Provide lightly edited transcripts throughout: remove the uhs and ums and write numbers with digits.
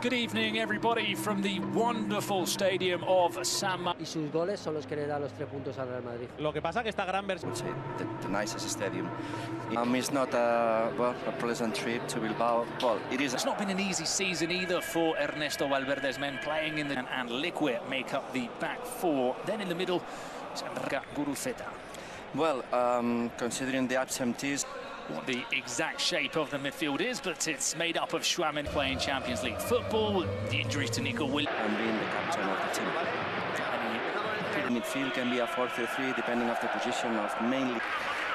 Good evening, everybody, from the wonderful stadium of San Mamés. Y sus goles son los que le dan los 3 puntos al Real Madrid. Lo que pasa que esta gran versión. The nicest stadium. It's not a pleasant trip to Bilbao. Well, it is. It's not been an easy season either for Ernesto Valverde's men playing in the and Liquid make up the back four. Then in the middle, Goles. Well, considering the absentees. What the exact shape of the midfield is, but it's made up of Schwammen playing Champions League football, the injuries to Nico Williams. And being the captain of the team. The midfield can be a 4-3-3 depending on the position of mainly.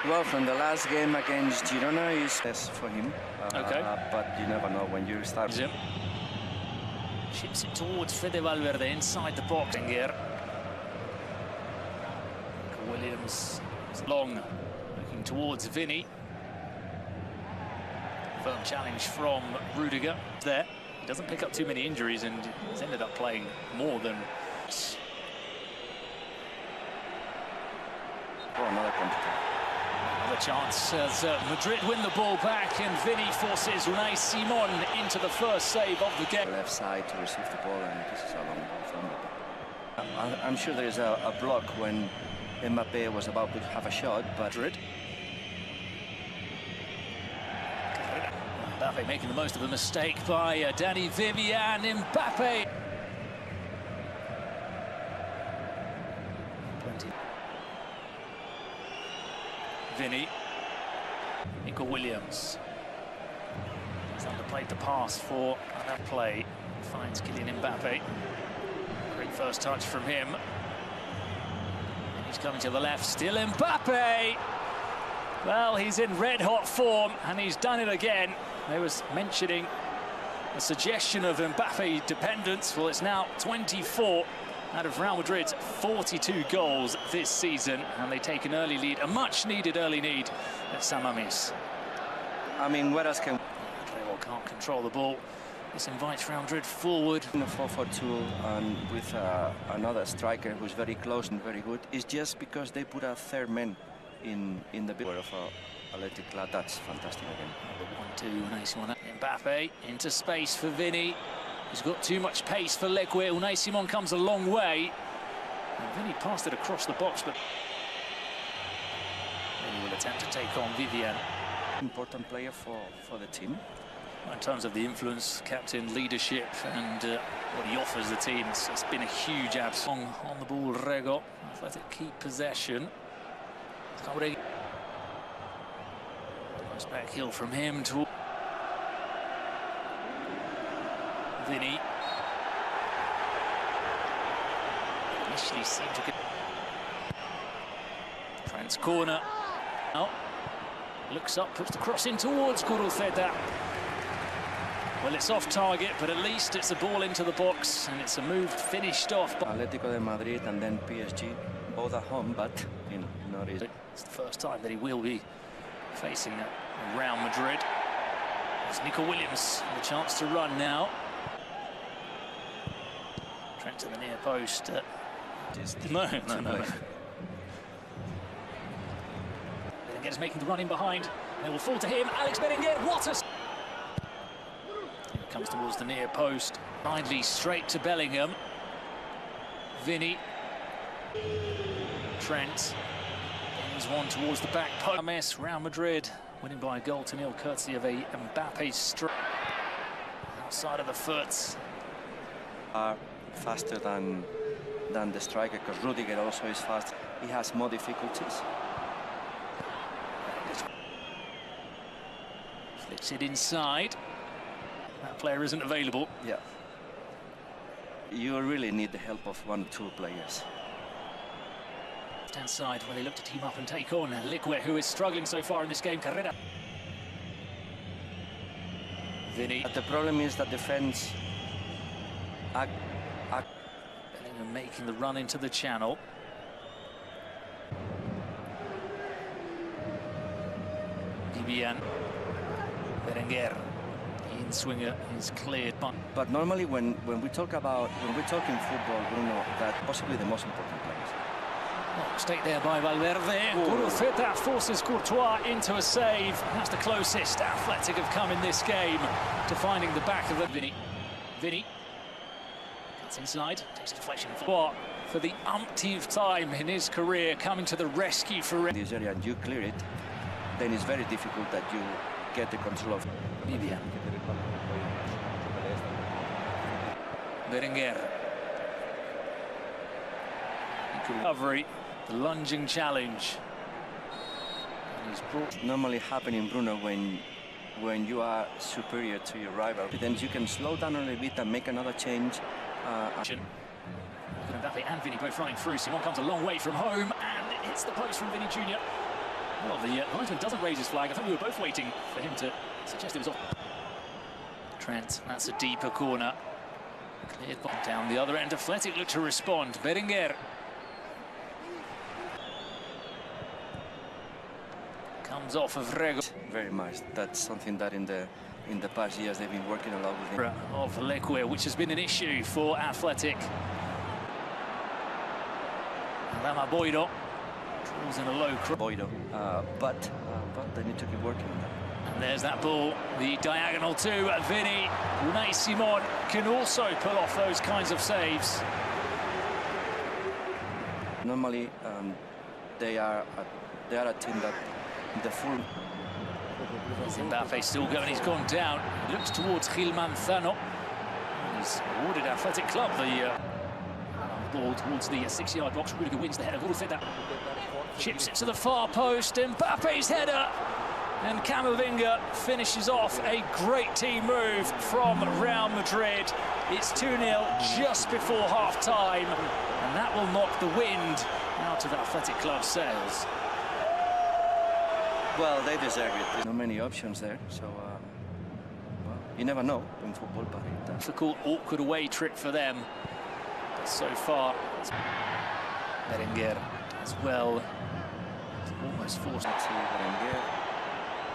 Well, from the last game against Girona is less for him. Okay. But you never know when you start. Chips it towards Fede Valverde inside the box. Here. Williams is long, looking towards Vinny. Firm challenge from Rudiger there. He doesn't pick up too many injuries and he's ended up playing more than. Another competitor. Another chance as Madrid win the ball back and Vinny forces Unai Simon into the first save of the game. Left side to receive the ball, and this is a long ball from Mbappé. I'm sure there is a block when Mbappé was about to have a shot, but Madrid. Mbappé making the most of a mistake by Danny Vivian. Mbappé. Vinny. Nico Williams. He's underplayed the pass for that play. Finds Kylian Mbappé. Great first touch from him. And he's coming to the left. Still Mbappé. Well, he's in red-hot form, and he's done it again. There was mentioning a suggestion of Mbappé dependence. Well, it's now 24 out of Real Madrid's 42 goals this season, and they take an early lead, a much-needed early lead at San Mamés. I mean, what else can... They can't control the ball. This invites Real Madrid forward. In a 4-4-2 and with another striker who's very close and very good, it's just because they put a third man in the bit of Athletic Club. That's fantastic again. The 1-2, Mbappé into space for Vinny. He's got too much pace for Leque. Unai Simon comes a long way. And Vinny passed it across the box, but Vinny will attempt to take on Vivian. Important player for the team. In terms of the influence, captain, leadership, and what he offers the team, it's been a huge absence. On the ball, Rego. Athletic keep possession. Nice back heel from him to Vinny. Initially seemed to get Trent's corner. Now looks up, puts the cross in towards Goles. Well, it's off target, but at least it's a ball into the box, and it's a move finished off by Atletico de Madrid and then PSG, both at home, but not easy. It's the first time that he will be facing Real Madrid. There's Nico Williams, the chance to run now. Trent to the near post. No. Berenguer's making the run in behind. They will fall to him. Alex Berenguer, what a... Here comes towards the near post. Blindly straight to Bellingham. Vinny. Trent. There's one towards the back post. Real Madrid winning by a goal to nil, courtesy of a Mbappé strike. Outside of the foot. Faster than the striker, because Rudiger also is fast. He has more difficulties. Flips it inside. That player isn't available. Yeah. You really need the help of 1 or 2 players. Stand side where they look to team up and take on Liquid, who is struggling so far in this game. Carrera. Vinny. But the problem is that defense. Bellingham making the run into the channel. Vivian. Berenguer. In swinger is cleared. But normally when we're talking football, we know that possibly the most important players. Mistake there by Valverde. Goles forces Courtois into a save. That's the closest Athletic have come in this game to finding the back of the Vinny. Vinny. Cuts inside, takes a deflection for the umpteenth time in his career, coming to the rescue for this area and you clear it, then it's very difficult that you get the control of Vivian. Berenguer. Recovery, the lunging challenge. And he's brought. Normally happening, Bruno, when you are superior to your rival, then you can slow down a little bit and make another change. Mbappé and Vinny both running through. Simon comes a long way from home and it hits the post from Vinny Jr. Well, the linesman doesn't raise his flag. I think we were both waiting for him to suggest it was off. Trent, that's a deeper corner. Cleared down the other end. Athletic look to respond. Berenguer. Comes off of Rego. Very much. That's something that in the past years they've been working a lot with him. Of Leque, which has been an issue for Athletic. Lama Boido draws in a low cross. Boido, but they need to keep working on that. And there's that ball, the diagonal to Vinny. Unai Simon can also pull off those kinds of saves. Normally, they are a team that the full. Mbappé still going, he's gone down. He looks towards Gil Manzano. He's awarded Athletic Club the ball towards the 6-yard box. Really good wins the header. Goles chips it to the far post. Mbappe's header. And Camavinga finishes off a great team move from Real Madrid. It's 2-0 just before half-time. And that will knock the wind out of Athletic Club's sails. Well, they deserve it. There's not many options there, so well, you never know in football, but difficult, awkward away trip for them. But so far, Berenguer as well. It's almost forced.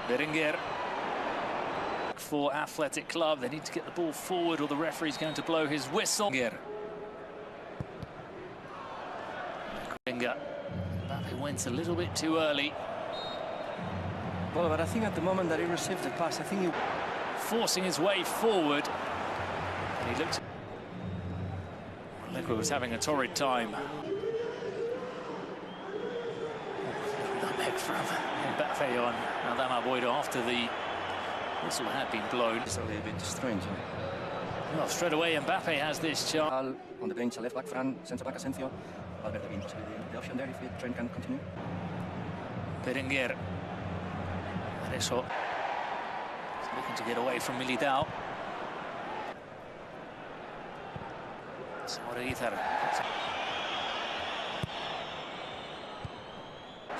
Berenguer for Athletic Club. They need to get the ball forward, or the referee's going to blow his whistle. Berenguer. Mbappé went a little bit too early. Well, but I think at the moment that he received the pass, I think he forcing his way forward. And he looked. Leque was having a torrid time. Nutmeg from Mbappé on Lama Boido after the whistle had been blown. It's a little bit strange. Well, straight away Mbappé has this chance. On the bench, left back Fran, centre back Asensio. Albert the option there if the train can continue. Berenguer. Eso. Looking to get away from Militao.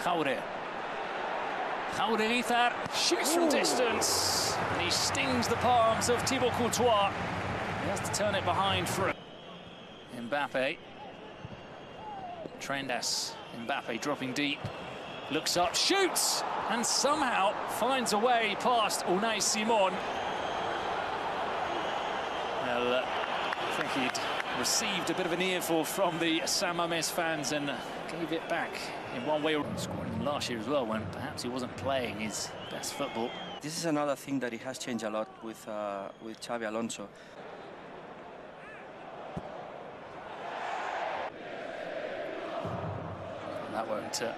Jauregui. Jauregui shoots from distance. And he stings the palms of Thibaut Courtois. He has to turn it behind for Mbappé. Trendas. Mbappé dropping deep. Looks up, shoots, and somehow finds a way past Unai Simon. Well, I think he'd received a bit of an earful from the San Mamés fans and gave it back in one way or scoring last year as well, when perhaps he wasn't playing his best football. This is another thing that he has changed a lot with Xabi Alonso. That won't to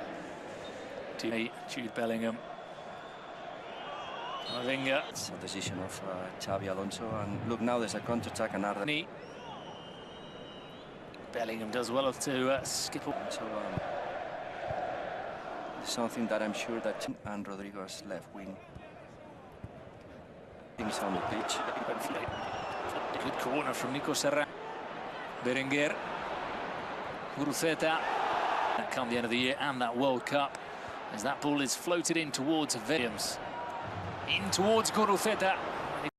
Jude Bellingham. Camavinga. It's a decision of Xabi Alonso, and look, now there's a counter-attack and Arda. Bellingham does well to skip. So something that I'm sure that and Rodrigo's left wing. Things on the pitch. Good corner from Nico Serra. Berenguer. Goles. That come the end of the year and that World Cup, as that ball is floated in towards Williams. In towards Goles.